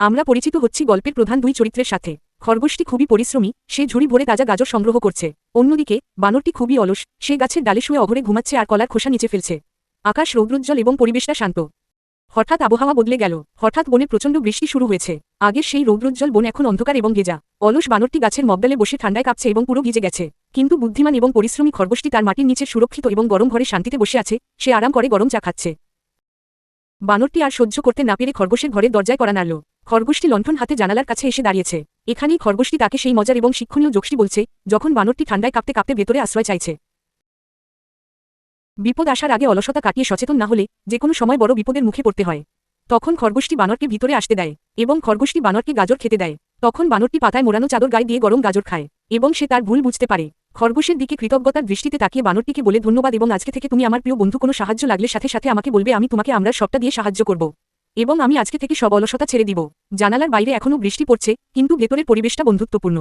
আমরা পরিচিত হচ্ছি গল্পের প্রধান দুই চরিত্রের সাথে। খরগোশটি খুবই পরিশ্রমী, সে ঝুড়ি ভরে তাজা গাজর সংগ্রহ করছে। অন্যদিকে বানরটি খুবই অলস, সে গাছের ডালে শুয়ে অঘরে ঘুমাচ্ছে আর কলার খোসা নিচে ফেলছে। আকাশ রৌদ্রোজ্জ্বল এবং পরিবেশটা শান্ত। হঠাৎ আবহাওয়া বদলে গেল। হঠাৎ বনে প্রচণ্ড বৃষ্টি শুরু হয়েছে। আগের সেই রৌদ্রোজ্জ্বল বন এখন অন্ধকার এবং ভেজা। অলস বানরটি গাছের মগডালে বসে ঠান্ডায় কাঁপছে এবং পুরো ভিজে গেছে। কিন্তু বুদ্ধিমান এবং পরিশ্রমী খরগোশটি তার মাটির নিচে সুরক্ষিত এবং গরম ঘরে শান্তিতে বসে আছে, সে আরাম করে গরম চা খাচ্ছে। বানরটি আর সহ্য করতে না পেরে খরগোশের ঘরের দরজায় কড়া নাড়ল। খরগোশটি লণ্ঠন হাতে জানালার কাছে এসে দাঁড়িয়েছে। এখানেই খরগোশটি তাকে সেই মজার এবং শিক্ষণীয় জোকসটি বলছে, যখন বানরটি ঠান্ডায় কাঁপতে কাঁপতে ভেতরে আশ্রয় চাইছে। বিপদ আসার আগে অলসতা কাটিয়ে সচেতন না হলে যে কোনো সময় বড় বিপদের মুখে পড়তে হয়। তখন খরগোশটি বানরকে ভিতরে আসতে দেয় এবং খরগোশটি বানরকে গাজর খেতে দেয়। তখন বানরটি পাতায় মোড়ানো চাদর গায়ে দিয়ে গরম গাজর খায় এবং সে তার ভুল বুঝতে পারে। খরগোশের দিকে কৃতজ্ঞতার দৃষ্টিতে তাকিয়ে বানরটিকে বলে, ধন্যবাদ এবং আজকে থেকে তুমি আমার প্রিয় বন্ধু। কোনো সাহায্য লাগলে সাথে সাথে আমাকে বলবে, আমি তোমাকে আমরা সবটা দিয়ে সাহায্য করব এবং আমি আজকে থেকে সব অলসতা ছেড়ে দিব। জানালার বাইরে এখনও বৃষ্টি পড়ছে, কিন্তু ভেতরের পরিবেশটা বন্ধুত্বপূর্ণ।